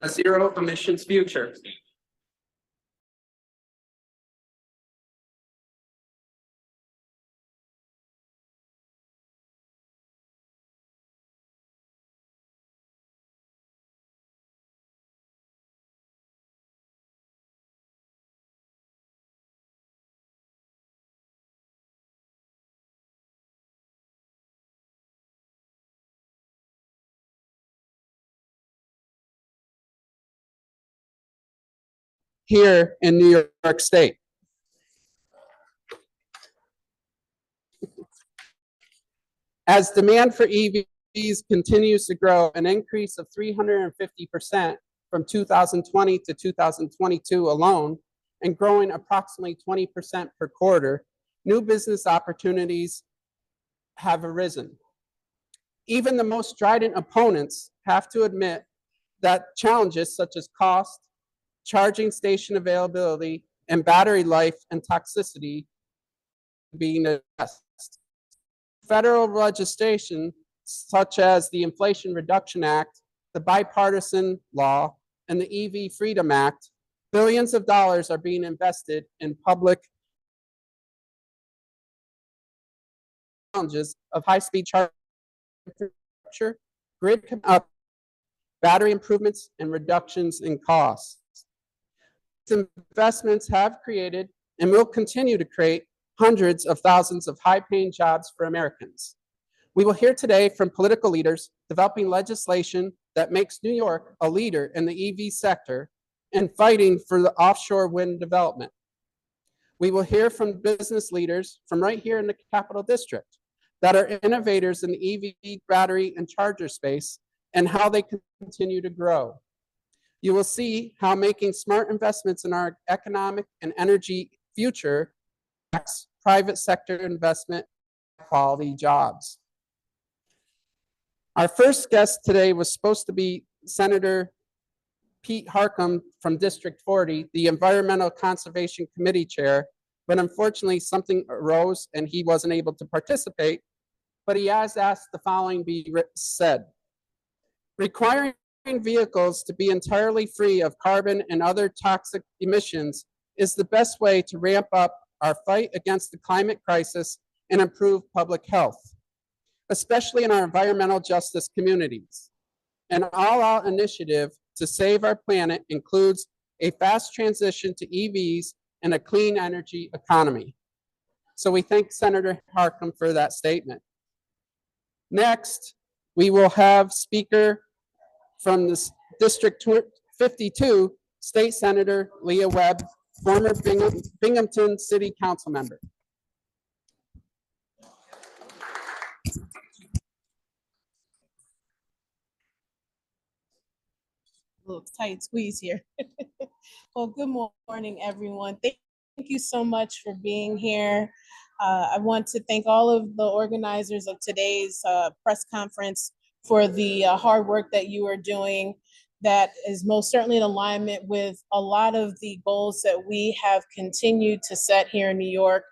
A zero emissions future. Here in New York State. As demand for EVs continues to grow, an increase of 350% from 2020 to 2022 alone, and growing approximately 20% per quarter, new business opportunities have arisen. Even the most strident opponents have to admit that challenges such as cost, charging station availability, and battery life and toxicity being addressed. Federal legislation such as the Inflation Reduction Act, the Bipartisan Law, and the EV Freedom Act, billions of dollars are being invested in public challenges of high-speed charging infrastructure, grid up, battery improvements, and reductions in costs. These investments have created and will continue to create hundreds of thousands of high-paying jobs for Americans. We will hear today from political leaders developing legislation that makes New York a leader in the EV sector and fighting for the offshore wind development. We will hear from business leaders from right here in the Capital District that are innovators in the EV battery and charger space and how they continue to grow. You will see how making smart investments in our economic and energy future private sector investment, quality jobs. Our first guest today was supposed to be Senator Pete Harckham from District 40, the Environmental Conservation Committee Chair, but unfortunately something arose and he wasn't able to participate, but he has asked the following be said. Requiring vehicles to be entirely free of carbon and other toxic emissions is the best way to ramp up our fight against the climate crisis and improve public health, especially in our environmental justice communities. An all-out initiative to save our planet includes a fast transition to EVs and a clean energy economy. So we thank Senator Harckham for that statement. Next, we will have speaker from the District 52, State Senator Leah Webb, former Binghamton City Council member. A little tight squeeze here. Well, good morning, everyone. Thank you so much for being here. I want to thank all of the organizers of today's press conference for the hard work that you are doing that is most certainly in alignment with a lot of the goals that we have continued to set here in New York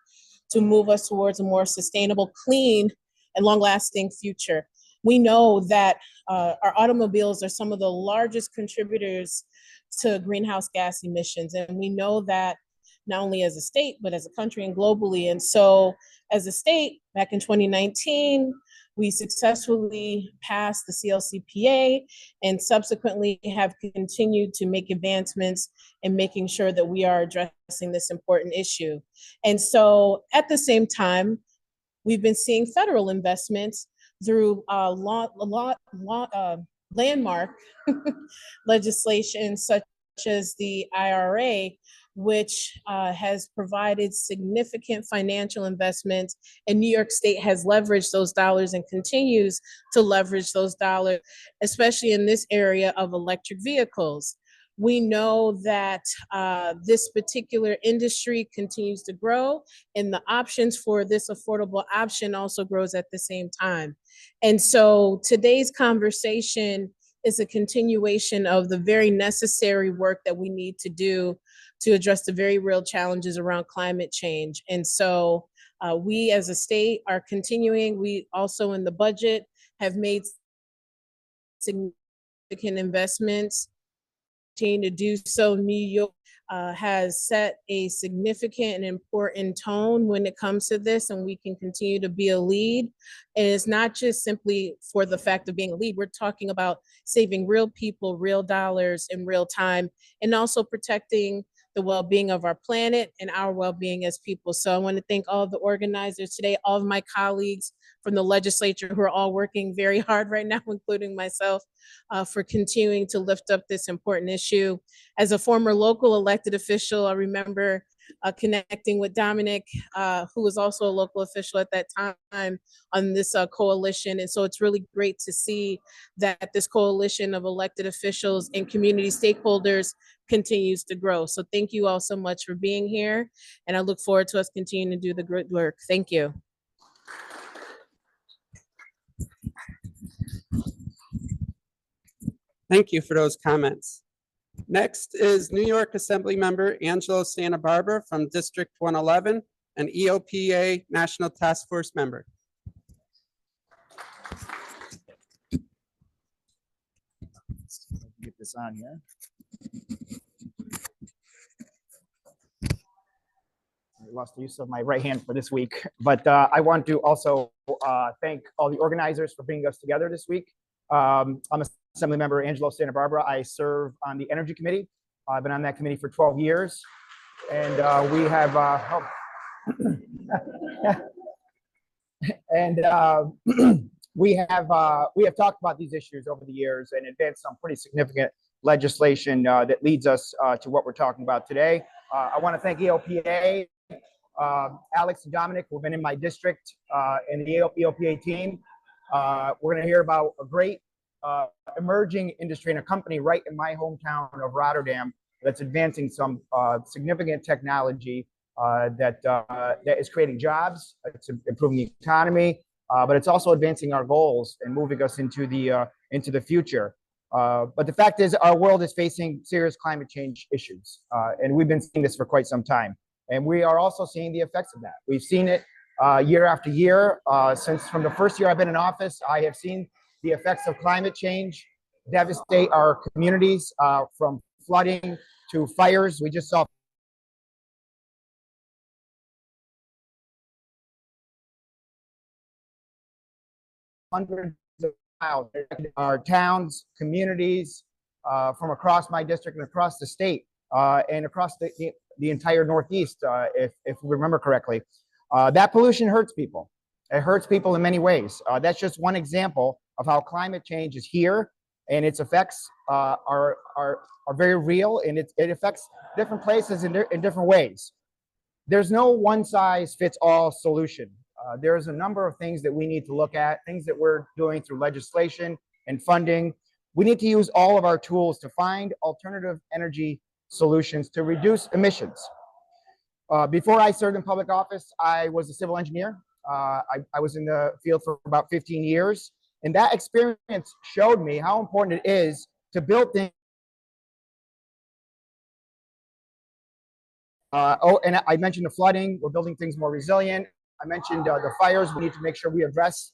to move us towards a more sustainable, clean, and long-lasting future. We know that our automobiles are some of the largest contributors to greenhouse gas emissions, and we know that not only as a state, but as a country and globally. And so as a state, back in 2019, we successfully passed the CLCPA and subsequently have continued to make advancements in making sure that we are addressing this important issue. And so at the same time, we've been seeing federal investments through landmark legislation such as the IRA, which has provided significant financial investments, and New York State has leveraged those dollars and continues to leverage those dollars, especially in this area of electric vehicles. We know that this particular industry continues to grow, and the options for this affordable option also grows at the same time. And so today's conversation is a continuation of the very necessary work that we need to do to address the very real challenges around climate change. And so we as a state are continuing. We also in the budget have made significant investments. Continue to do so. New York has set a significant and important tone when it comes to this, and we can continue to be a lead. And it's not just simply for the fact of being a lead. We're talking about saving real people, real dollars in real time, and also protecting the well-being of our planet and our well-being as people. So I want to thank all of the organizers today, all of my colleagues from the legislature who are all working very hard right now, including myself, for continuing to lift up this important issue. As a former local elected official, I remember connecting with Dominic, who was also a local official at that time, on this coalition. And so it's really great to see that this coalition of elected officials and community stakeholders continues to grow. So thank you all so much for being here. And I look forward to us continuing to do the good work. Thank you. Thank you for those comments. Next is New York Assembly Member Angelo Santabarbara from District 111, an EOPA National Task Force member. Get this on here. I lost the use of my right hand for this week, but I want to also thank all the organizers for bringing us together this week. I'm Assembly Member Angelo Santabarbara. I serve on the Energy Committee. I've been on that committee for 12 years, and we have we have talked about these issues over the years and advanced some pretty significant legislation that leads us to what we're talking about today. I want to thank EOPA, Alex and Dominic, who've been in my district, and the EOPA team. We're going to hear about a great emerging industry and a company right in my hometown of Rotterdam that's advancing some significant technology that is creating jobs. It's improving the economy, but it's also advancing our goals and moving us into the future. But the fact is, our world is facing serious climate change issues, and we've been seeing this for quite some time. And we are also seeing the effects of that. We've seen it year after year. Since from the first year I've been in office, I have seen the effects of climate change devastate our communities, from flooding to fires. We just saw hundreds of miles. Our towns, communities from across my district and across the state and across the entire Northeast, if we remember correctly. That pollution hurts people. It hurts people in many ways. That's just one example of how climate change is here, and its effects are very real, and it affects different places in different ways. There's no one-size-fits-all solution. There's a number of things that we need to look at, things that we're doing through legislation and funding. We need to use all of our tools to find alternative energy solutions to reduce emissions. Before I served in public office, I was a civil engineer. I was in the field for about 15 years. And that experience showed me how important it is to build things. And I mentioned the flooding. We're building things more resilient. I mentioned the fires. We need to make sure we address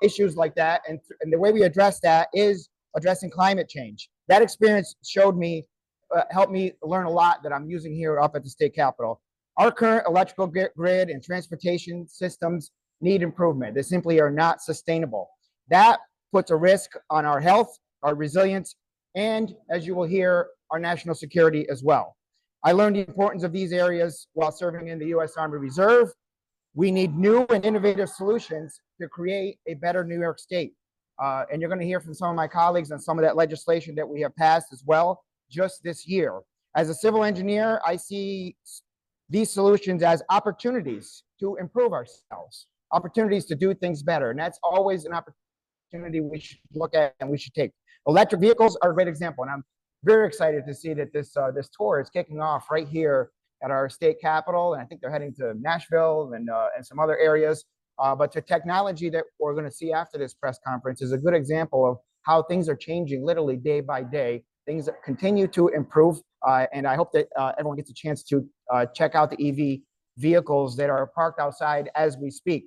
issues like that. And the way we address that is addressing climate change. That experience showed me, helped me learn a lot that I'm using here up at the state capitol. Our current electrical grid and transportation systems need improvement. They simply are not sustainable. That puts a risk on our health, our resilience, and, as you will hear, our national security as well. I learned the importance of these areas while serving in the U.S. Army Reserve. We need new and innovative solutions to create a better New York State. And you're going to hear from some of my colleagues on some of that legislation that we have passed as well just this year. As a civil engineer, I see these solutions as opportunities to improve ourselves, opportunities to do things better. And that's always an opportunity we should look at and we should take. Electric vehicles are a great example. And I'm very excited to see that this tour is kicking off right here at our state capitol, and I think they're heading to Nashville and some other areas. But the technology that we're going to see after this press conference is a good example of how things are changing literally day by day. Things continue to improve, and I hope that everyone gets a chance to check out the EV vehicles that are parked outside as we speak.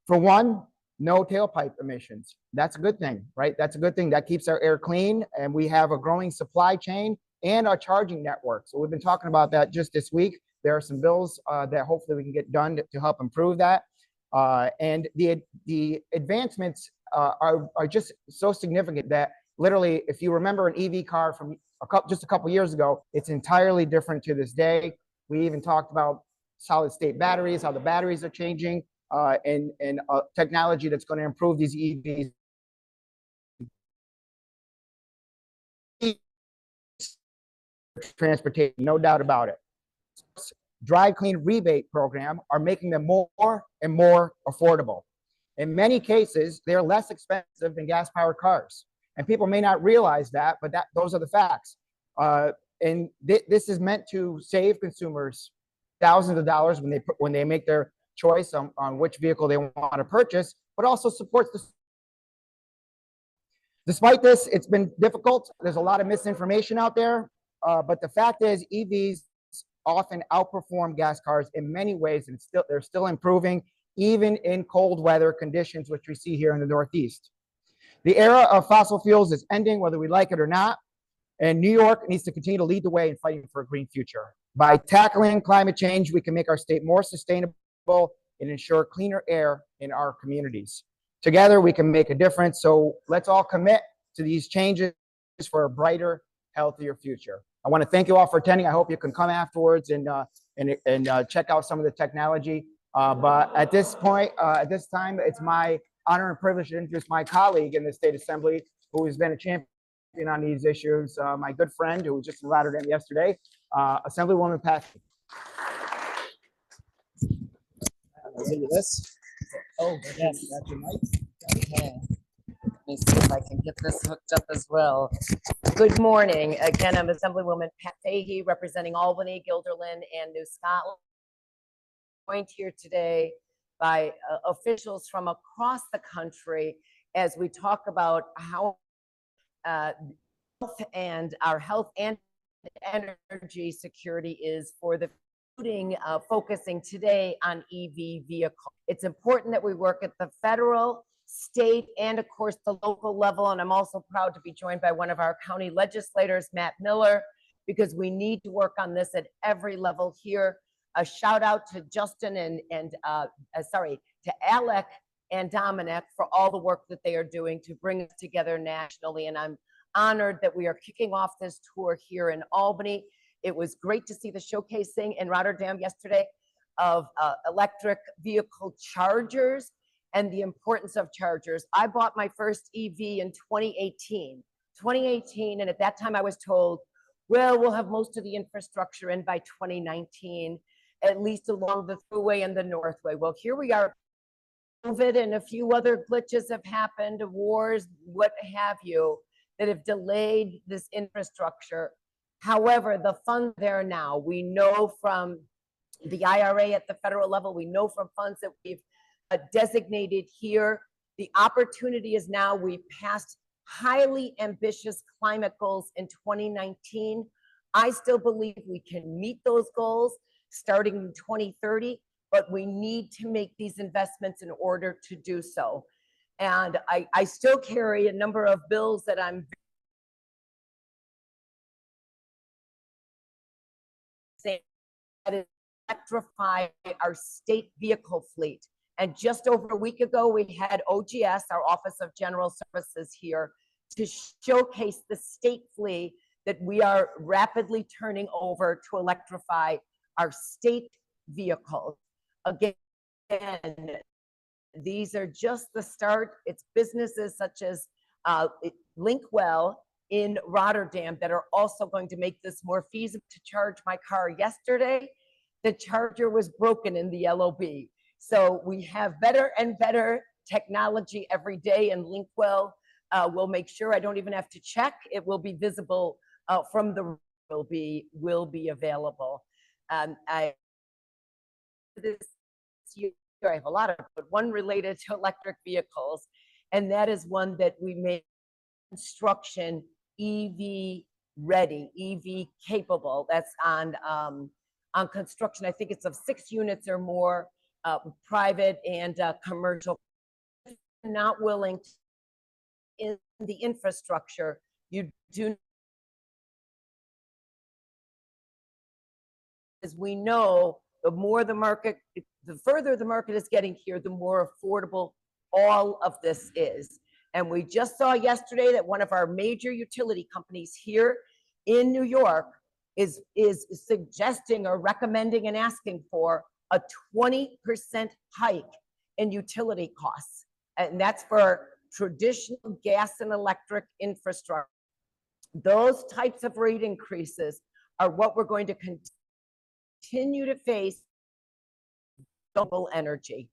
For one, no tailpipe emissions. That's a good thing, right? That's a good thing. That keeps our air clean, and we have a growing supply chain and our charging network. So we've been talking about that just this week. There are some bills that hopefully we can get done to help improve that. And the advancements are just so significant that literally, if you remember an EV car from just a couple years ago, it's entirely different to this day. We even talked about solid state batteries, how the batteries are changing, and technology that's going to improve these EVs. Transportation, no doubt about it. Drive Clean rebate program are making them more and more affordable. In many cases, they're less expensive than gas-powered cars. And people may not realize that, but those are the facts. And this is meant to save consumers thousands of dollars when they make their choice on which vehicle they want to purchase, but also supports the. Despite this, it's been difficult. There's a lot of misinformation out there, but the fact is EVs often outperform gas cars in many ways, and they're still improving, even in cold weather conditions, which we see here in the Northeast. The era of fossil fuels is ending, whether we like it or not, and New York needs to continue to lead the way in fighting for a green future. By tackling climate change, we can make our state more sustainable and ensure cleaner air in our communities. Together, we can make a difference, so let's all commit to these changes for a brighter, healthier future. I want to thank you all for attending. I hope you can come afterwards and check out some of the technology. But at this point, at this time, it's my honor and privilege to introduce my colleague in the State Assembly, who has been a champion on these issues, my good friend who was just in Rotterdam yesterday, Assemblywoman Patsy. This? Oh, yes. That's your mic. Okay. Let me see if I can get this hooked up as well. Good morning. Again, I'm Assemblywoman Pat Fahey, representing Albany, Guilderland, and New Scotland. Joined here today by officials from across the country as we talk about how health and our health and energy security is for the focusing today on EV vehicles. It's important that we work at the federal, state, and of course the local level. And I'm also proud to be joined by one of our county legislators, Matt Miller, because we need to work on this at every level here. A shout out to Justin to Alec and Dominic for all the work that they are doing to bring us together nationally. And I'm honored that we are kicking off this tour here in Albany. It was great to see the showcasing in Rotterdam yesterday of electric vehicle chargers and the importance of chargers. I bought my first EV in 2018, and at that time I was told, well, we'll have most of the infrastructure in by 2019, at least along the thruway and the Northway. Well, here we are. COVID and a few other glitches have happened, wars, what have you, that have delayed this infrastructure. However, the funds are there now. We know from the IRA at the federal level, we know from funds that we've designated here. The opportunity is now. We passed highly ambitious climate goals in 2019. I still believe we can meet those goals starting in 2030, but we need to make these investments in order to do so. And I still carry a number of bills that I'm saying that is electrify our state vehicle fleet. And just over a week ago, we had OGS, our Office of General Services, here to showcase the state fleet that we are rapidly turning over to electrify our state vehicles. Again, these are just the start. It's businesses such as Linkwell in Rotterdam that are also going to make this more feasible to charge my car. Yesterday, the charger was broken in the LOB. So we have better and better technology every day, and Linkwell will make sure I don't even have to check. It will be visible from the will be available. This year I have a lot of, but one related to electric vehicles, and that is one that we made construction EV ready, EV capable. That's on construction. I think it's of 6 units or more, private and commercial. Not willing to, in the infrastructure, you do, as we know, the more the market, the further the market is getting here, the more affordable all of this is. And we just saw yesterday that one of our major utility companies here in New York is suggesting or recommending and asking for a 20% hike in utility costs. And that's for traditional gas and electric infrastructure. Those types of rate increases are what we're going to continue to face global energy.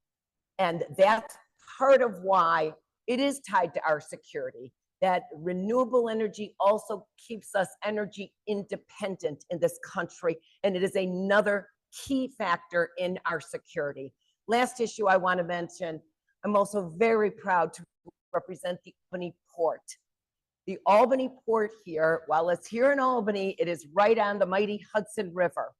And that's part of why it is tied to our security, that renewable energy also keeps us energy independent in this country. And it is another key factor in our security. Last issue I want to mention, I'm also very proud to represent the Albany Port. The Albany Port here, while it's here in Albany, it is right on the mighty Hudson River.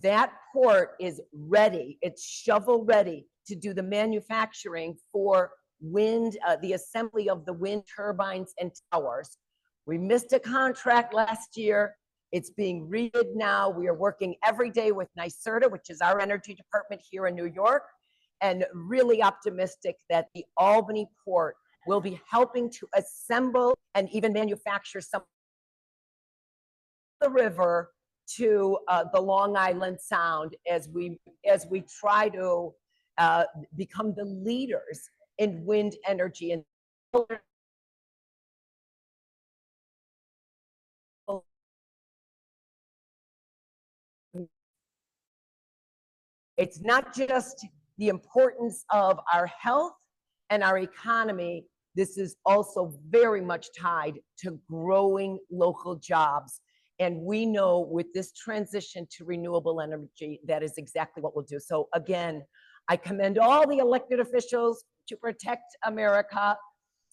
That port is ready, it's shovel ready to do the manufacturing for wind, the assembly of the wind turbines and towers. We missed a contract last year. It's being rebid now. We are working every day with NYSERDA, which is our energy department here in New York, and really optimistic that the Albany Port will be helping to assemble and even manufacture some of the river to the Long Island Sound as we try to become the leaders in wind energy. And it's not just the importance of our health and our economy. This is also very much tied to growing local jobs. And we know with this transition to renewable energy, that is exactly what we'll do. So again, I commend all the elected officials to protect America,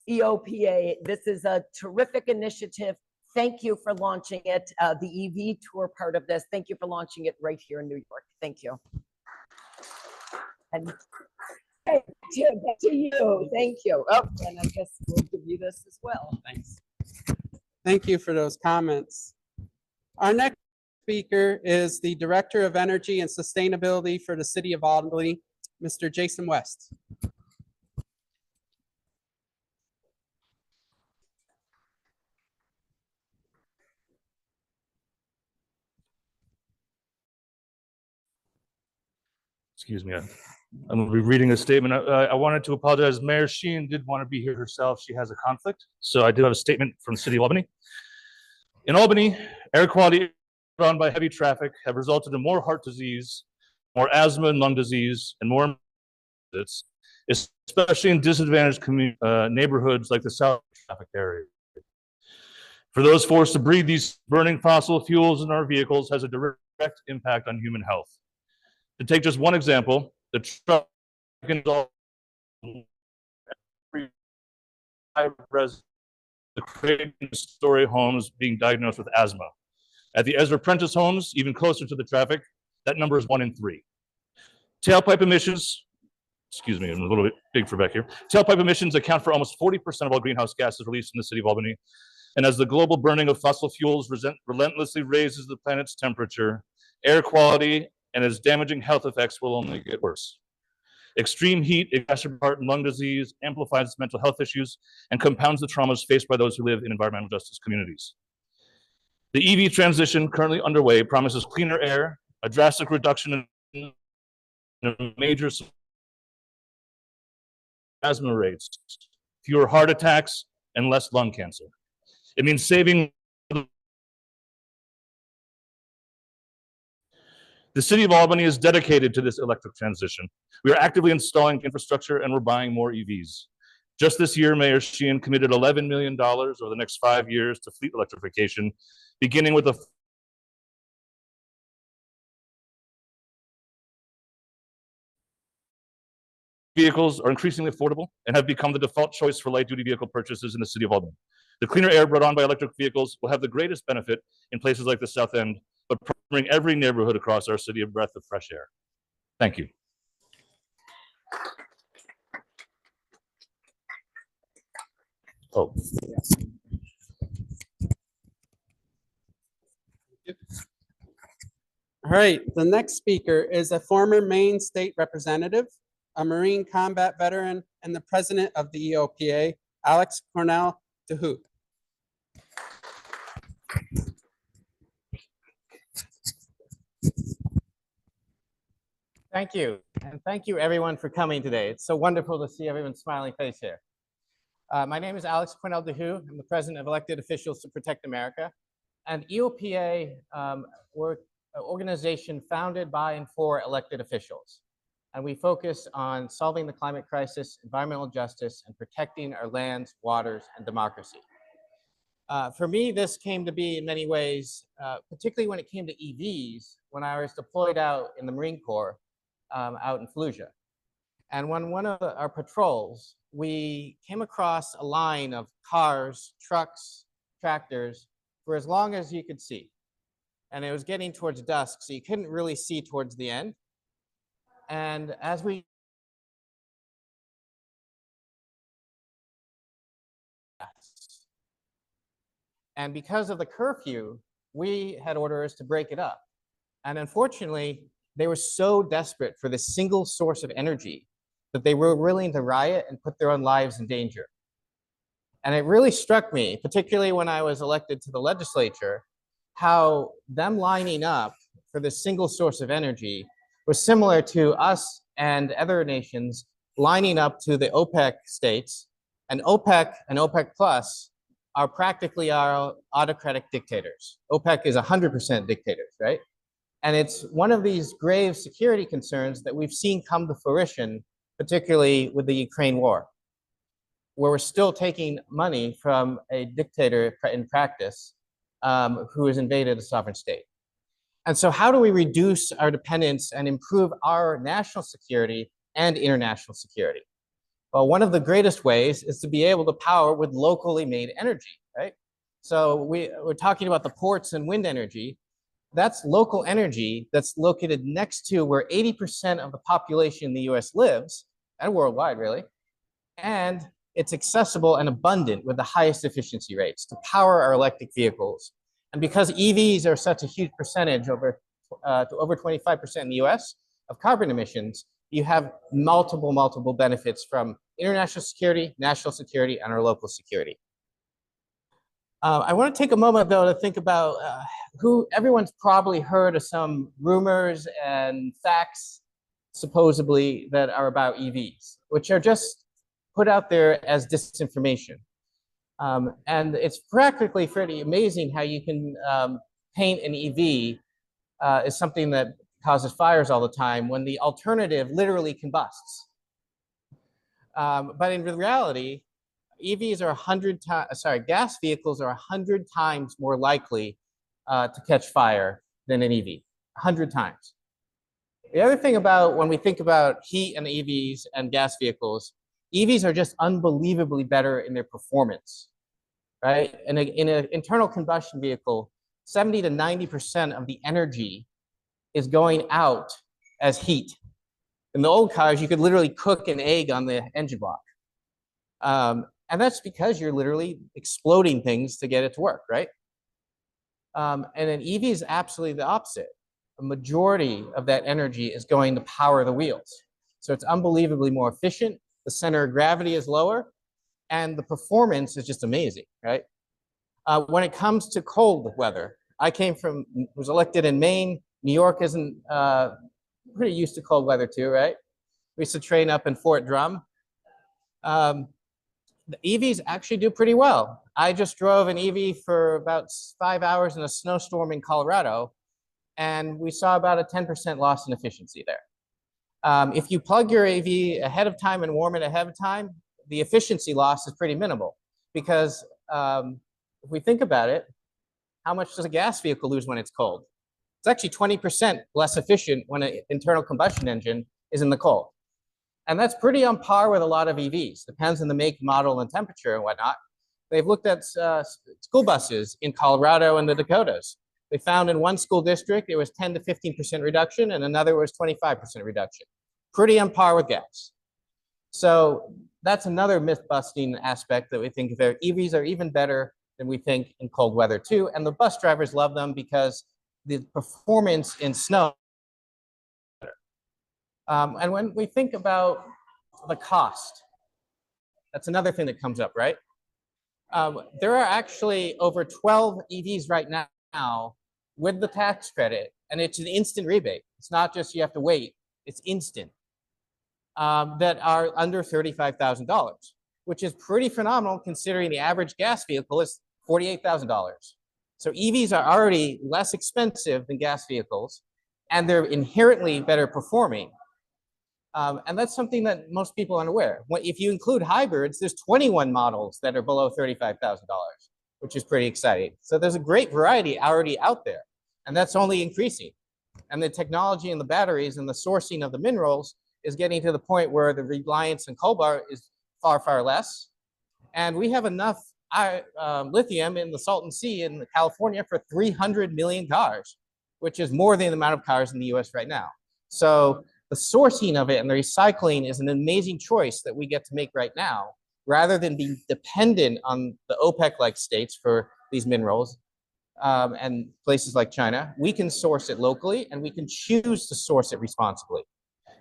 EOPA. This is a terrific initiative. Thank you for launching it. The EV tour part of this, thank you for launching it right here in New York. Thank you. And back to you. Thank you. Oh, and I guess we'll give you this as well. Thanks. Thank you for those comments. Our next speaker is the Director of Energy and Sustainability for the City of Albany, Mr. Jason West. Excuse me, I'm going to be reading a statement. I wanted to apologize. Mayor Sheehan did want to be here herself. She has a conflict. So I do have a statement from the City of Albany. In Albany, air quality brought on by heavy traffic have resulted in more heart disease, more asthma and lung disease, and more visits, especially in disadvantaged neighborhoods like the South traffic area. For those forced to breathe these burning fossil fuels in our vehicles has a direct impact on human health. To take just one example, the truck residents the Creighton-story homes being diagnosed with asthma. At the Ezra Prentice homes, even closer to the traffic, that number is 1 in 3. Tailpipe emissions, excuse me, I'm a little bit big for back here. Tailpipe emissions account for almost 40% of all greenhouse gases released in the city of Albany. And as the global burning of fossil fuels relentlessly raises the planet's temperature, air quality and its damaging health effects will only get worse. Extreme heat exacerbates heart and lung disease, amplifies mental health issues, and compounds the traumas faced by those who live in environmental justice communities. The EV transition currently underway promises cleaner air, a drastic reduction in major asthma rates, fewer heart attacks, and less lung cancer. It means saving. The city of Albany is dedicated to this electric transition. We are actively installing infrastructure and we're buying more EVs. Just this year, Mayor Sheehan committed $11 million over the next 5 years to fleet electrification, beginning with a vehicles are increasingly affordable and have become the default choice for light-duty vehicle purchases in the city of Albany. The cleaner air brought on by electric vehicles will have the greatest benefit in places like the South End, but bring every neighborhood across our city a breath of fresh air. Thank you. Oh. All right, the next speaker is a former Maine State Representative, a Marine combat veteran, and the President of the EOPA, Cornell du Houx. Thank you, and thank you everyone for coming today. It's so wonderful to see everyone's smiling face here. My name is Cornell du Houx. I'm the President of Elected Officials to Protect America. And EOPA, we're an organization founded by and for elected officials. And we focus on solving the climate crisis, environmental justice, and protecting our lands, waters, and democracy. For me, this came to be in many ways, particularly when it came to EVs, when I was deployed out in the Marine Corps out in Fallujah. And when one of our patrols, we came across a line of cars, trucks, tractors for as long as you could see. And it was getting towards dusk, so you couldn't really see towards the end. And as we and because of the curfew, we had orders to break it up. And unfortunately, they were so desperate for this single source of energy that they were willing to riot and put their own lives in danger. And it really struck me, particularly when I was elected to the legislature, how them lining up for this single source of energy was similar to us and other nations lining up to the OPEC states. And OPEC Plus are practically our autocratic dictators. OPEC is 100% dictators, right? And it's one of these grave security concerns that we've seen come to fruition, particularly with the Ukraine war, where we're still taking money from a dictator in practice who has invaded a sovereign state. And so how do we reduce our dependence and improve our national security and international security? Well, one of the greatest ways is to be able to power with locally made energy, right? So we're talking about the ports and wind energy. That's local energy that's located next to where 80% of the population in the US lives, and worldwide really, and it's accessible and abundant with the highest efficiency rates to power our electric vehicles. And because EVs are such a huge percentage, to over 25% in the US of carbon emissions, you have multiple benefits from international security, national security, and our local security. I want to take a moment though to think about everyone's probably heard of some rumors and facts supposedly that are about EVs, which are just put out there as disinformation. And it's practically pretty amazing how you can paint an EV as something that causes fires all the time when the alternative literally combusts. But in reality, EVs are 100 times, gas vehicles are 100 times more likely to catch fire than an EV, 100 times. The other thing about when we think about heat and EVs and gas vehicles, EVs are just unbelievably better in their performance. right? And in an internal combustion vehicle, 70 to 90% of the energy is going out as heat. In the old cars, you could literally cook an egg on the engine block. And that's because you're literally exploding things to get it to work, right? And an EV is absolutely the opposite. A majority of that energy is going to power the wheels. So it's unbelievably more efficient. The center of gravity is lower, and the performance is just amazing, right? When it comes to cold weather, was elected in Maine. New York isn't pretty used to cold weather too, right? We used to train up in Fort Drum. The EVs actually do pretty well. I just drove an EV for about 5 hours in a snowstorm in Colorado, and we saw about a 10% loss in efficiency there. If you plug your EV ahead of time and warm it ahead of time, the efficiency loss is pretty minimal, because if we think about it, how much does a gas vehicle lose when it's cold? It's actually 20% less efficient when an internal combustion engine is in the cold. And that's pretty on par with a lot of EVs. Depends on the make, model, and temperature and whatnot. They've looked at school buses in Colorado and the Dakotas. They found in one school district, it was 10 to 15% reduction, and another was 25% reduction. Pretty on par with gas. So that's another myth-busting aspect that we think their EVs are even better than we think in cold weather too. And the bus drivers love them because the performance in snow. And when we think about the cost, that's another thing that comes up, right? There are actually over 12 EVs right now with the tax credit, and it's an instant rebate. It's not just you have to wait, it's instant, that are under $35,000, which is pretty phenomenal considering the average gas vehicle is $48,000. So EVs are already less expensive than gas vehicles, and they're inherently better performing. And that's something that most people aren't aware. If you include hybrids, there's 21 models that are below $35,000, which is pretty exciting. So there's a great variety already out there, and that's only increasing. And the technology and the batteries and the sourcing of the minerals is getting to the point where the reliance on cobalt is far, far less. And we have enough lithium in the Salton Sea in California for 300 million cars, which is more than the amount of cars in the US right now. So the sourcing of it and the recycling is an amazing choice that we get to make right now, rather than being dependent on the OPEC-like states for these minerals and places like China. We can source it locally, and we can choose to source it responsibly.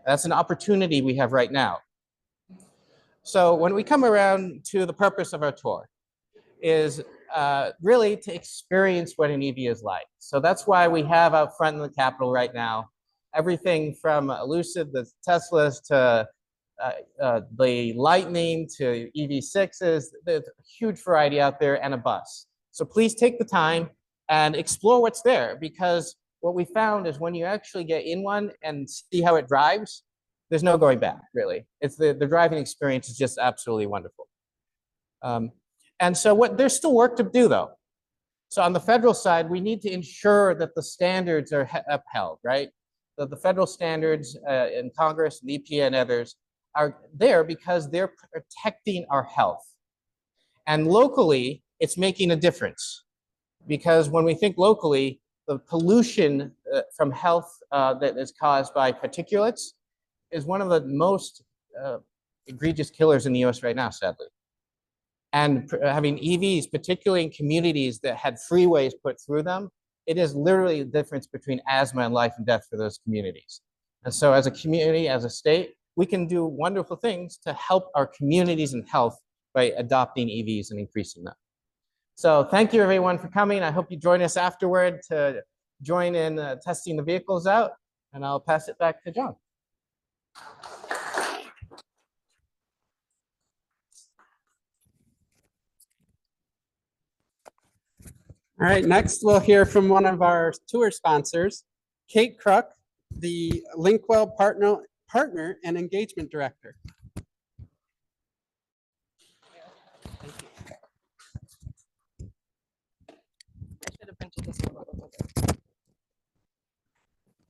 That's an opportunity we have right now. So when we come around to the purpose of our tour is really to experience what an EV is like. So that's why we have out front in the Capitol right now everything from Lucid, the Teslas, to the Lightning, to EV6s. There's a huge variety out there, and a bus. So please take the time and explore what's there, because what we found is when you actually get in one and see how it drives, there's no going back, really. It's the driving experience is just absolutely wonderful. And so there's still work to do, though. So on the federal side, we need to ensure that the standards are upheld, right? The federal standards in Congress, and EPA, and others are there because they're protecting our health. And locally, it's making a difference, because when we think locally, the pollution from health that is caused by particulates is one of the most egregious killers in the US right now, sadly. And having EVs, particularly in communities that had freeways put through them, it is literally the difference between asthma and life and death for those communities. And so as a community, as a state, we can do wonderful things to help our communities and health by adopting EVs and increasing them. So thank you everyone for coming. I hope you join us afterward to join in testing the vehicles out, and I'll pass it back to John. All right, next we'll hear from one of our tour sponsors, Kate Kruk, the Linkwell Partner and Engagement Director. I should have printed this a little bit.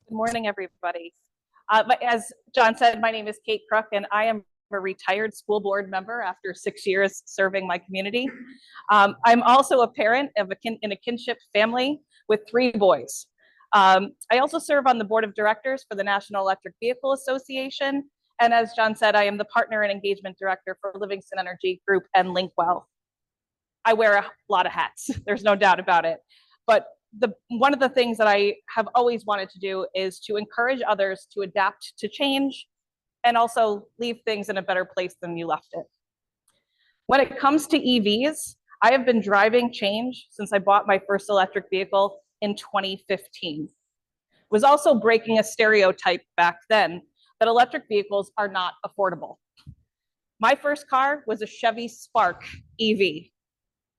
Good morning, everybody. As John said, my name is Kate Kruk, and I am a retired school board member after 6 years serving my community. I'm also a parent of in a kinship family with 3 boys. I also serve on the board of directors for the National Electric Vehicle Association. And as John said, I am the partner and engagement director for Livingston Energy Group and Linkwell. I wear a lot of hats, there's no doubt about it. But one of the things that I have always wanted to do is to encourage others to adapt to change and also leave things in a better place than you left it. When it comes to EVs, I have been driving change since I bought my first electric vehicle in 2015. It was also breaking a stereotype back then that electric vehicles are not affordable. My first car was a Chevy Spark EV.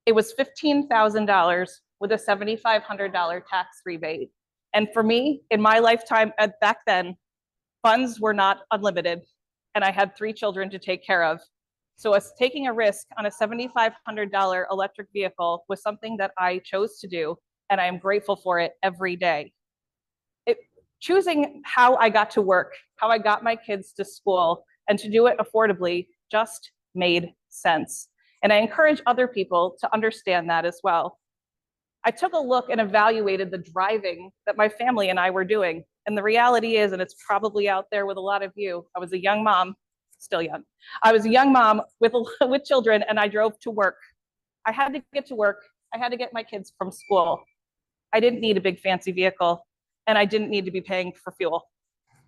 It was $15,000 with a $7,500 tax rebate. And for me, in my lifetime back then, funds were not unlimited, and I had 3 children to take care of. So us taking a risk on a $7,500 electric vehicle was something that I chose to do, and I am grateful for it every day. Choosing how I got to work, how I got my kids to school, and to do it affordably just made sense. And I encourage other people to understand that as well. I took a look and evaluated the driving that my family and I were doing. And the reality is, and it's probably out there with a lot of you, I was a young mom, still young. I was a young mom with children, and I drove to work. I had to get to work. I had to get my kids from school. I didn't need a big fancy vehicle, and I didn't need to be paying for fuel.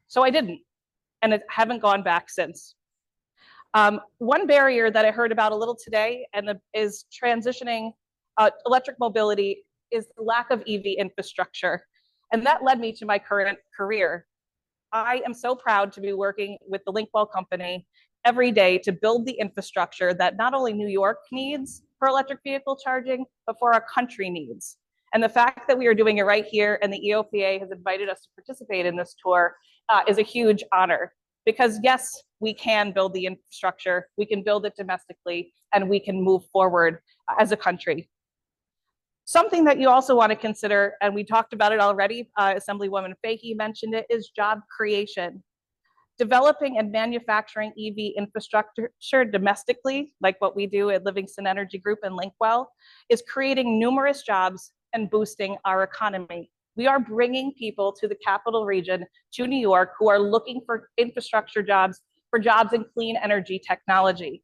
So I didn't, and I haven't gone back since. One barrier that I heard about a little today and is transitioning electric mobility is the lack of EV infrastructure. And that led me to my current career. I am so proud to be working with the Linkwell Company every day to build the infrastructure that not only New York needs for electric vehicle charging, but for our country needs. And the fact that we are doing it right here and the EOPA has invited us to participate in this tour is a huge honor. Because yes, we can build the infrastructure, we can build it domestically, and we can move forward as a country. Something that you also want to consider, and we talked about it already, Assemblywoman Fahey mentioned it, is job creation. Developing and manufacturing EV infrastructure domestically, like what we do at Livingston Energy Group and Linkwell, is creating numerous jobs and boosting our economy. We are bringing people to the capital region, to New York, who are looking for infrastructure jobs, for jobs in clean energy technology.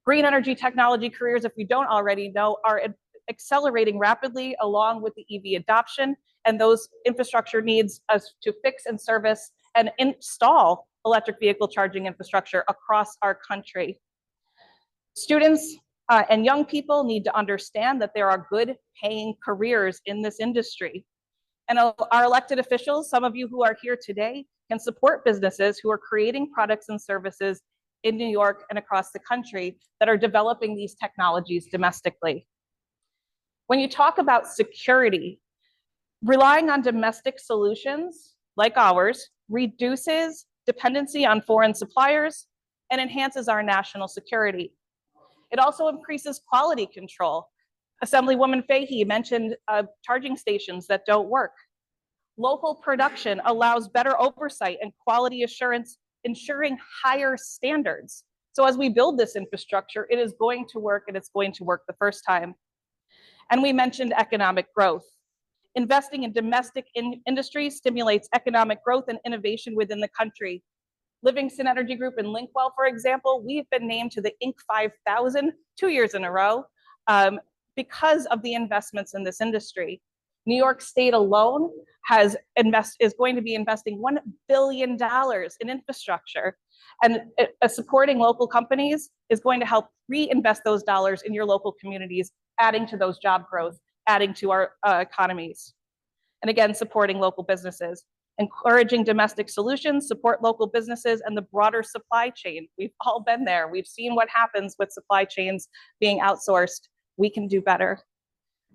Green energy technology careers, if you don't already know, are accelerating rapidly along with the EV adoption, and those infrastructure needs us to fix and service and install electric vehicle charging infrastructure across our country. Students and young people need to understand that there are good paying careers in this industry. And our elected officials, some of you who are here today, can support businesses who are creating products and services in New York and across the country that are developing these technologies domestically. When you talk about security, relying on domestic solutions like ours reduces dependency on foreign suppliers and enhances our national security. It also increases quality control. Assemblywoman Fahey mentioned charging stations that don't work. Local production allows better oversight and quality assurance, ensuring higher standards. So as we build this infrastructure, it is going to work, and it's going to work the first time. And we mentioned economic growth. Investing in domestic industry stimulates economic growth and innovation within the country. Livingston Energy Group and Linkwell, for example, we've been named to the Inc. 5000 2 years in a row because of the investments in this industry. New York State alone is going to be investing $1 billion in infrastructure, and supporting local companies is going to help reinvest those dollars in your local communities, adding to those job growth, adding to our economies. And again, supporting local businesses, encouraging domestic solutions, support local businesses and the broader supply chain. We've all been there. We've seen what happens with supply chains being outsourced. We can do better.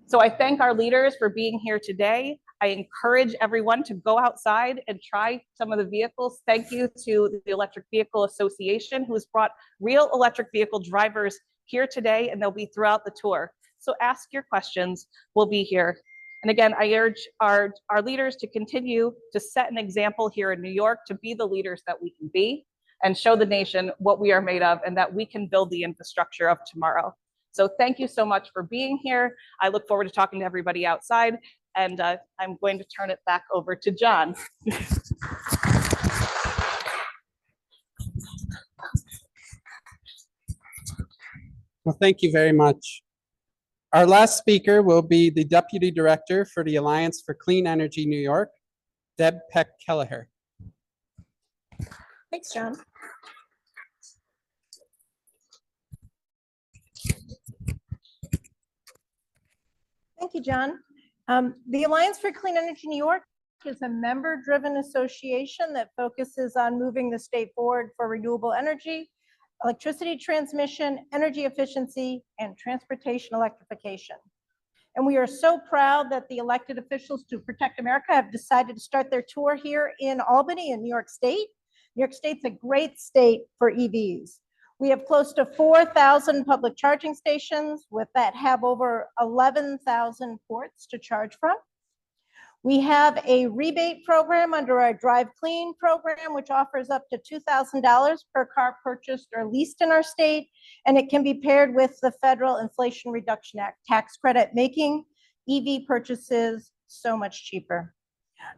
So I thank our leaders for being here today. I encourage everyone to go outside and try some of the vehicles. Thank you to the Electric Vehicle Association, who's brought real electric vehicle drivers here today, and they'll be throughout the tour. So ask your questions, we'll be here. And again, I urge our leaders to continue to set an example here in New York, to be the leaders that we can be. and show the nation what we are made of and that we can build the infrastructure of tomorrow. So thank you so much for being here. I look forward to talking to everybody outside, and I'm going to turn it back over to John. Well, thank you very much. Our last speaker will be the Deputy Director for the Alliance for Clean Energy New York, Deb Peck-Kelleher. Thanks, John. Thank you, John. The Alliance for Clean Energy New York is a member-driven association that focuses on moving the state forward for renewable energy, electricity transmission, energy efficiency, and transportation electrification. And we are so proud that the elected officials to Protect America have decided to start their tour here in Albany in New York State. New York State's a great state for EVs. We have close to 4,000 public charging stations that have over 11,000 ports to charge from. We have a rebate program under our Drive Clean program, which offers up to $2,000 per car purchased or leased in our state, and it can be paired with the Federal Inflation Reduction Act tax credit, making EV purchases so much cheaper.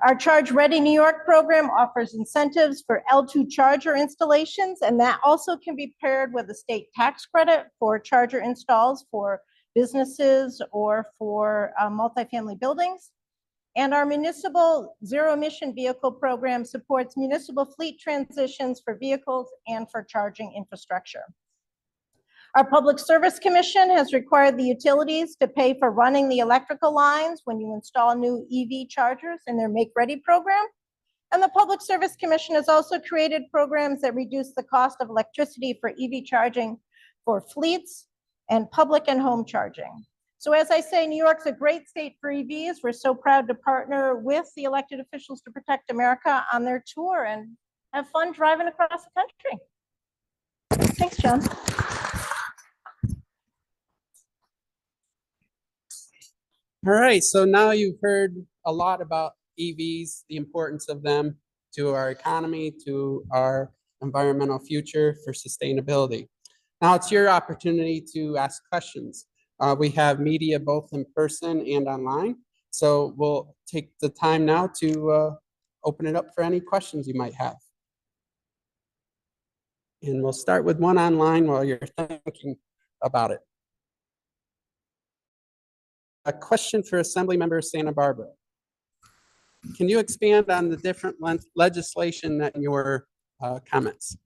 Our Charge Ready New York program offers incentives for L2 charger installations, and that also can be paired with a state tax credit for charger installs for businesses or for multifamily buildings. And our municipal zero emission vehicle program supports municipal fleet transitions for vehicles and for charging infrastructure. Our Public Service Commission has required the utilities to pay for running the electrical lines when you install new EV chargers in their Make Ready program. And the Public Service Commission has also created programs that reduce the cost of electricity for EV charging for fleets and public and home charging. So as I say, New York's a great state for EVs. We're so proud to partner with the elected officials to Protect America on their tour and have fun driving across the country. Thanks, John. All right, so now you've heard a lot about EVs, the importance of them to our economy, to our environmental future for sustainability. Now it's your opportunity to ask questions. We have media both in person and online, so we'll take the time now to open it up for any questions you might have. And we'll start with one online while you're thinking about it. A question for Assemblymember Santabarbara. Can you expand on the different legislation that in your comments?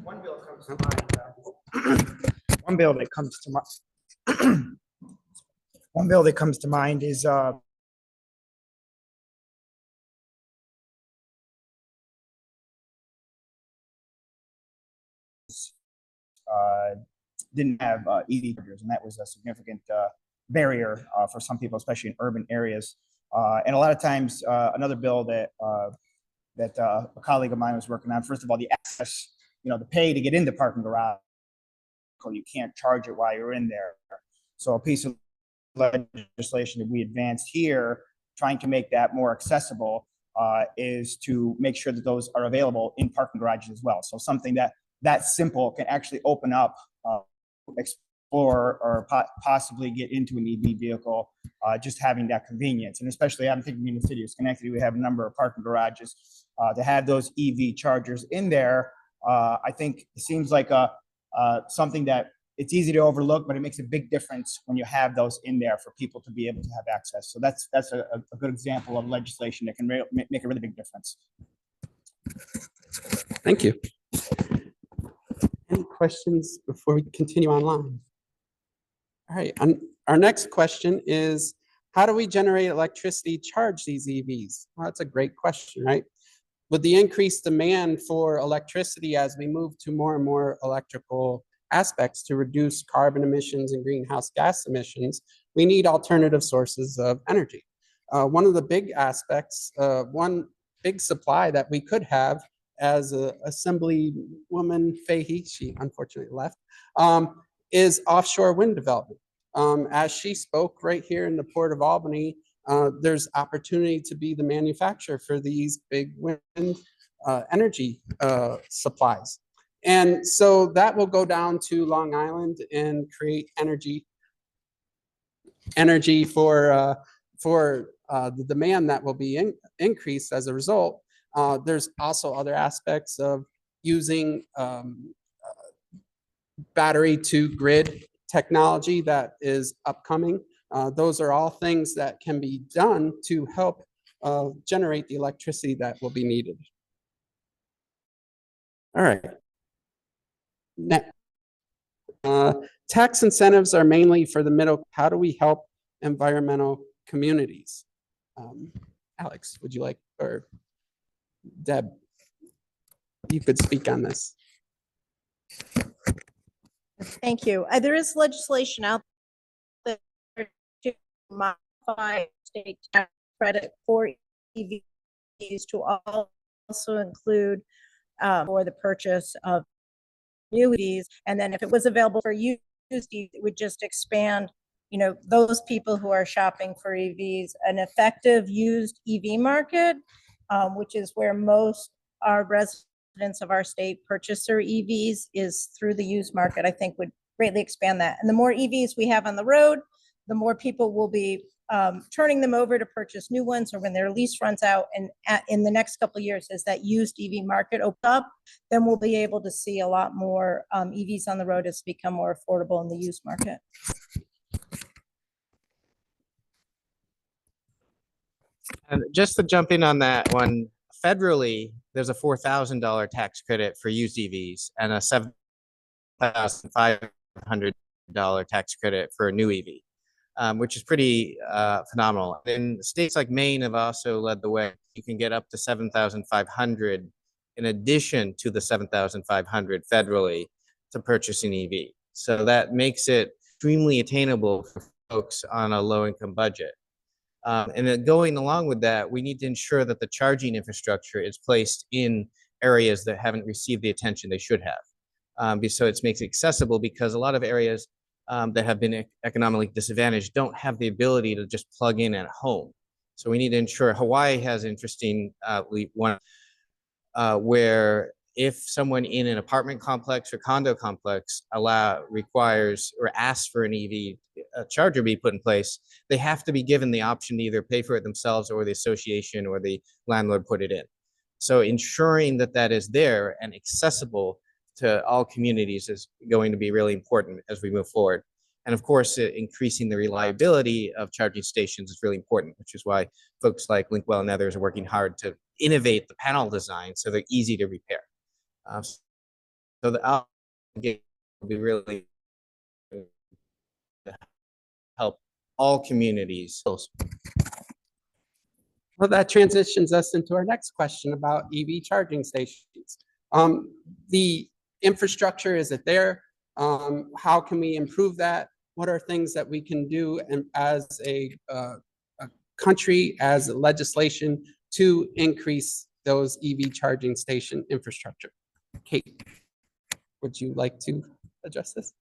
One bill comes to mind. One bill that comes to mind. One bill that comes to mind is didn't have EV chargers, and that was a significant barrier for some people, especially in urban areas. And a lot of times, another bill that a colleague of mine was working on. First of all, the access, the pay to get into parking garage. You can't charge it while you're in there. So a piece of legislation that we advanced here, trying to make that more accessible, is to make sure that those are available in parking garages as well. So something that simple can actually open up, explore, or possibly get into an EV vehicle, just having that convenience. And especially, I'm thinking in the city of Schenectady, we have a number of parking garages. To have those EV chargers in there, I think it seems like something that it's easy to overlook, but it makes a big difference when you have those in there for people to be able to have access. So that's a good example of legislation that can make a really big difference. Thank you. Any questions before we continue online? All right, our next question is, how do we generate electricity to charge these EVs? Well, that's a great question, right? With the increased demand for electricity as we move to more and more electrical aspects to reduce carbon emissions and greenhouse gas emissions, we need alternative sources of energy. One of the big aspects, one big supply that we could have as Assemblywoman Fahey, she unfortunately left, is offshore wind development. As she spoke right here in the Port of Albany, there's opportunity to be the manufacturer for these big wind energy supplies. And so that will go down to Long Island and create energy for the demand that will be increased as a result. There's also other aspects of using battery to grid technology that is upcoming. Those are all things that can be done to help generate the electricity that will be needed. All right. Next. Tax incentives are mainly for the middle. How do we help environmental communities? Alex, would you like, or Deb, you could speak on this. Thank you. There is legislation out there to modify state tax credit for EVs to also include for the purchase of new EVs. And then if it was available for used EVs, it would just expand, those people who are shopping for EVs. An effective used EV market, which is where most our residents of our state purchase their EVs, is through the used market, I think would greatly expand that. And the more EVs we have on the road, the more people will be turning them over to purchase new ones, or when their lease runs out. And in the next couple of years, as that used EV market opens up, then we'll be able to see a lot more EVs on the road as become more affordable in the used market. And just to jump in on that one, federally, there's a $4,000 tax credit for used EVs and a $7,500 tax credit for a new EV, which is pretty phenomenal. And states like Maine have also led the way. You can get up to $7,500 in addition to the $7,500 federally to purchase an EV. So that makes it extremely attainable for folks on a low-income budget. And then going along with that, we need to ensure that the charging infrastructure is placed in areas that haven't received the attention they should have. So it makes it accessible, because a lot of areas that have been economically disadvantaged don't have the ability to just plug in at home. So we need to ensure. Hawaii has interesting one where if someone in an apartment complex or condo complex requires or asks for an EV charger be put in place, they have to be given the option to either pay for it themselves or the association or the landlord put it in. So ensuring that that is there and accessible to all communities is going to be really important as we move forward. And of course, increasing the reliability of charging stations is really important, which is why folks like Linkwell and others are working hard to innovate the panel design so they're easy to repair. So the will be really help all communities. Well, that transitions us into our next question about EV charging stations. The infrastructure, is it there? How can we improve that? What are things that we can do as a country, as a legislation, to increase those EV charging station infrastructure? Kate, would you like to address this?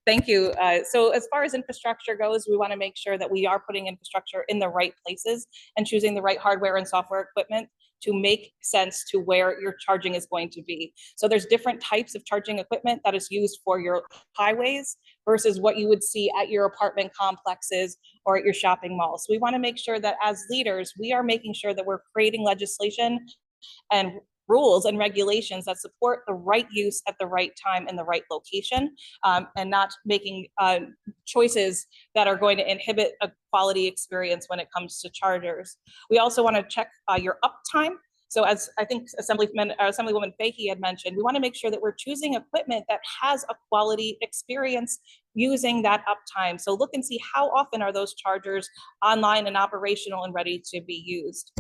Thank you. So as far as infrastructure goes, we want to make sure that we are putting infrastructure in the right places and choosing the right hardware and software equipment to make sense to where your charging is going to be. So there's different types of charging equipment that is used for your highways versus what you would see at your apartment complexes or at your shopping malls. So we want to make sure that as leaders, we are making sure that we're creating legislation and rules and regulations that support the right use at the right time in the right location, and not making choices that are going to inhibit a quality experience when it comes to chargers. We also want to check your uptime. So as I think Assemblywoman Fahey had mentioned, we want to make sure that we're choosing equipment that has a quality experience using that uptime. So look and see how often are those chargers online and operational and ready to be used.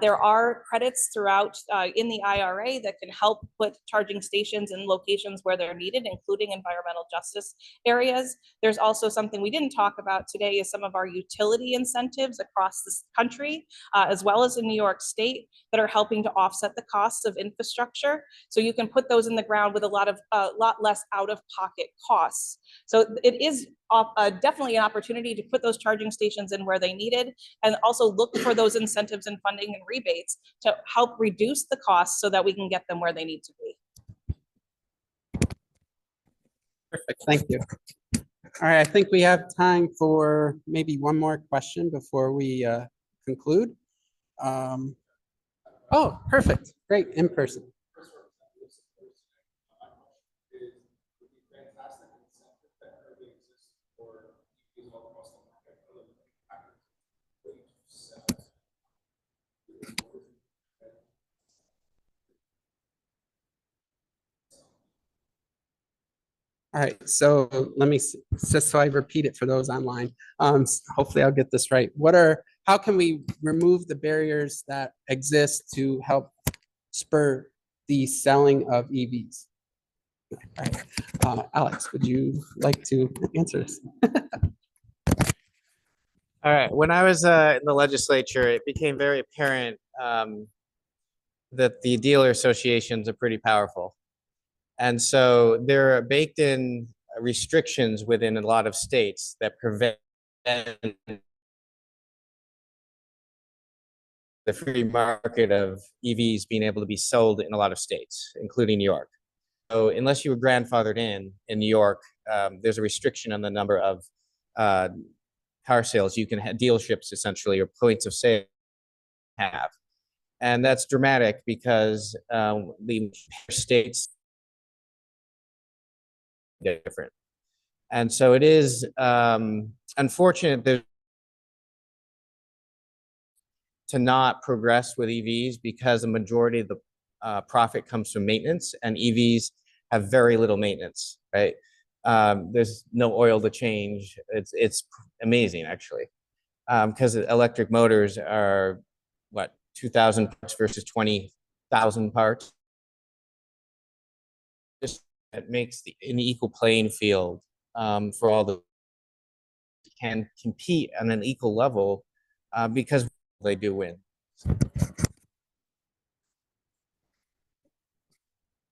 There are credits throughout in the IRA that can help put charging stations in locations where they're needed, including environmental justice areas. There's also something we didn't talk about today is some of our utility incentives across this country, as well as in New York State, that are helping to offset the costs of infrastructure. So you can put those in the ground with a lot less out-of-pocket costs. So it is definitely an opportunity to put those charging stations in where they needed, and also look for those incentives and funding and rebates to help reduce the costs so that we can get them where they need to be. Perfect, thank you. All right, I think we have time for maybe one more question before we conclude. Oh, perfect, great, in person. All right, so let me, just so I repeat it for those online, hopefully I'll get this right. How can we remove the barriers that exist to help spur the selling of EVs? All right, Alex, would you like to answer this? All right, when I was in the legislature, it became very apparent that the dealer associations are pretty powerful. And so there are baked in restrictions within a lot of states that prevent the free market of EVs being able to be sold in a lot of states, including New York. So unless you were grandfathered in New York, there's a restriction on the number of car sales you can have, dealerships essentially, or points of sale have. And that's dramatic because the states different. And so it is unfortunate to not progress with EVs because the majority of the profit comes from maintenance, and EVs have very little maintenance, right? There's no oil to change. It's amazing, actually, because electric motors are, what, 2,000 parts versus 20,000 parts. Just it makes an equal playing field for all the can compete on an equal level because they do win.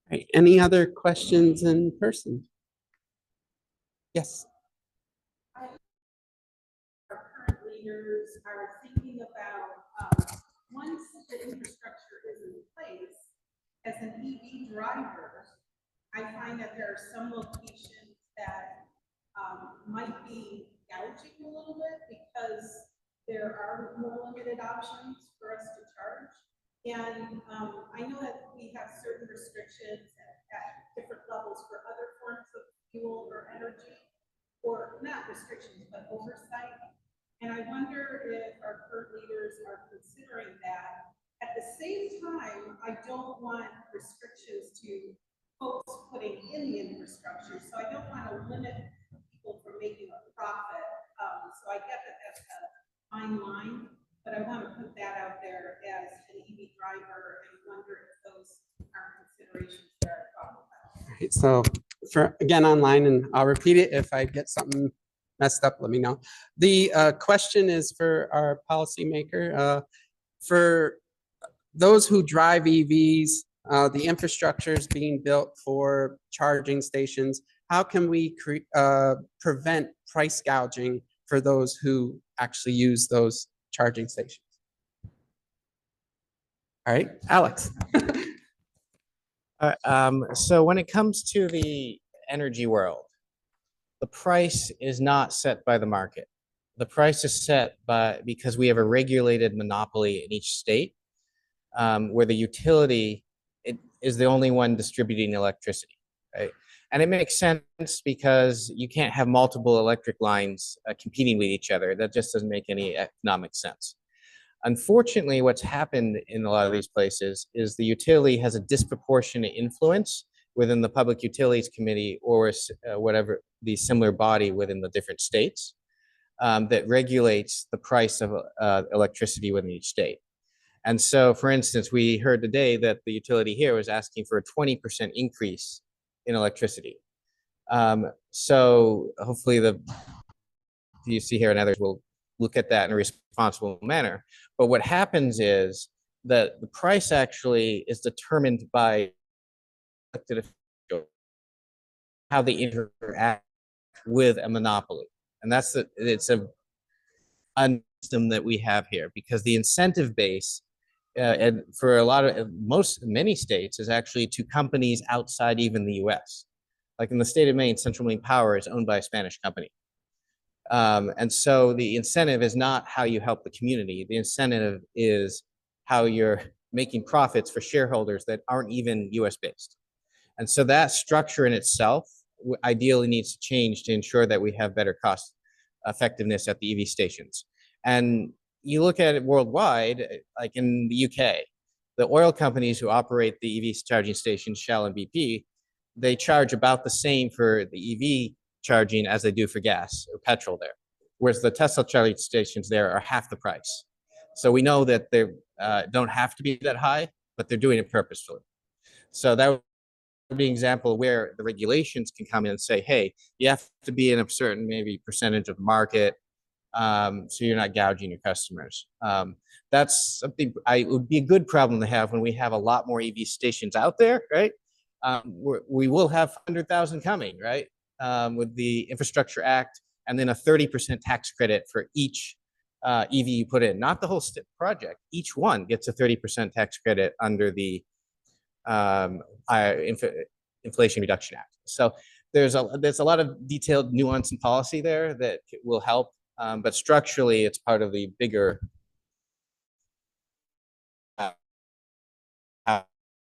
Right, any other questions in person? Yes. Our current leaders are thinking about once the infrastructure is in place, as an EV driver, I find that there are some locations that might be gouging a little bit because there are more limited options for us to charge. And I know that we have certain restrictions at different levels for other forms of fuel or energy, or not restrictions, but oversight. And I wonder if our current leaders are considering that. At the same time, I don't want restrictions to folks putting in the infrastructure. So I don't want to limit people from making a profit. So I get that that's a fine line, but I want to put that out there as an EV driver and wonder if those are considerations that are talked about. All right, so for, again, online, and I'll repeat it. If I get something messed up, let me know. The question is for our policymaker. For those who drive EVs, the infrastructure is being built for charging stations. How can we prevent price gouging for those who actually use those charging stations? All right, Alex. So when it comes to the energy world, the price is not set by the market. The price is set because we have a regulated monopoly in each state, where the utility is the only one distributing electricity, right? And it makes sense because you can't have multiple electric lines competing with each other. That just doesn't make any economic sense. Unfortunately, what's happened in a lot of these places is the utility has a disproportionate influence within the Public Utilities Committee or whatever the similar body within the different states that regulates the price of electricity within each state. And so, for instance, we heard today that the utility here was asking for a 20% increase in electricity. So hopefully the PUC here and others will look at that in a responsible manner. But what happens is that the price actually is determined by elected officials, how they interact with a monopoly. And it's a system that we have here, because the incentive base and for many states is actually to companies outside even the US. Like in the state of Maine, Central Maine Power is owned by a Spanish company. And so the incentive is not how you help the community. The incentive is how you're making profits for shareholders that aren't even US based. And so that structure in itself ideally needs to change to ensure that we have better cost effectiveness at the EV stations. And you look at it worldwide, like in the UK, the oil companies who operate the EV charging stations, Shell and BP, they charge about the same for the EV charging as they do for gas or petrol there. Whereas the Tesla charging stations there are half the price. So we know that they don't have to be that high, but they're doing it purposefully. So that would be an example where the regulations can come in and say, hey, you have to be in a certain maybe percentage of market, so you're not gouging your customers. That's something it would be a good problem to have when we have a lot more EV stations out there, right? We will have 100,000 coming, right? With the Infrastructure Act, and then a 30% tax credit for each EV you put in, not the whole project. Each one gets a 30% tax credit under the Inflation Reduction Act. So there's a lot of detailed nuance and policy there that will help. But structurally, it's part of the bigger how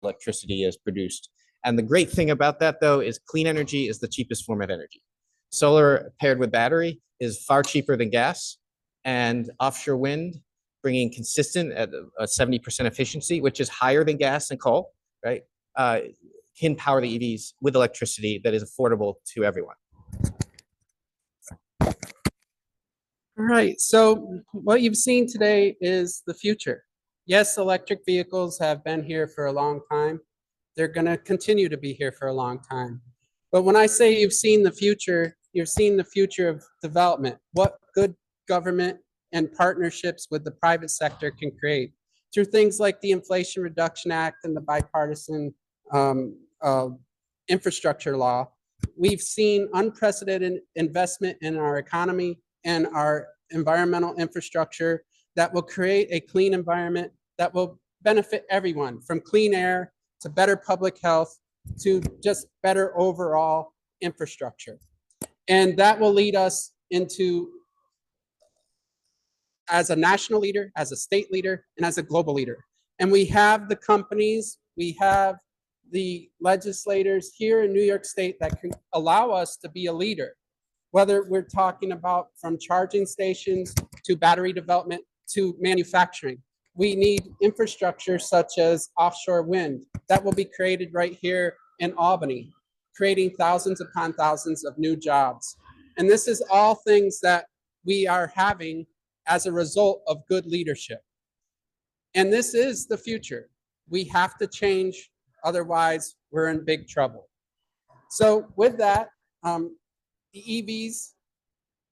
electricity is produced. And the great thing about that, though, is clean energy is the cheapest form of energy. Solar paired with battery is far cheaper than gas, and offshore wind, bringing consistent at a 70% efficiency, which is higher than gas and coal, right? Can power the EVs with electricity that is affordable to everyone. All right, so what you've seen today is the future. Yes, electric vehicles have been here for a long time. They're going to continue to be here for a long time. But when I say you've seen the future, you've seen the future of development, what good government and partnerships with the private sector can create through things like the Inflation Reduction Act and the bipartisan infrastructure law. We've seen unprecedented investment in our economy and our environmental infrastructure that will create a clean environment that will benefit everyone, from clean air to better public health to just better overall infrastructure. And that will lead us into, as a national leader, as a state leader, and as a global leader. And we have the companies, we have the legislators here in New York State that can allow us to be a leader. Whether we're talking about from charging stations to battery development to manufacturing. We need infrastructure such as offshore wind that will be created right here in Albany, creating thousands upon thousands of new jobs. And this is all things that we are having as a result of good leadership. And this is the future. We have to change, otherwise we're in big trouble. So with that, the EVs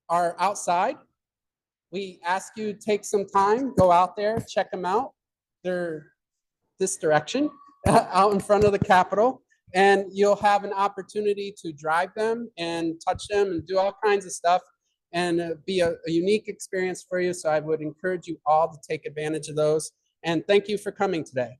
are outside. We ask you to take some time, go out there, check them out. They're this direction, out in front of the Capitol, and you'll have an opportunity to drive them and touch them and do all kinds of stuff, and be a unique experience for you. So I would encourage you all to take advantage of those. And thank you for coming today.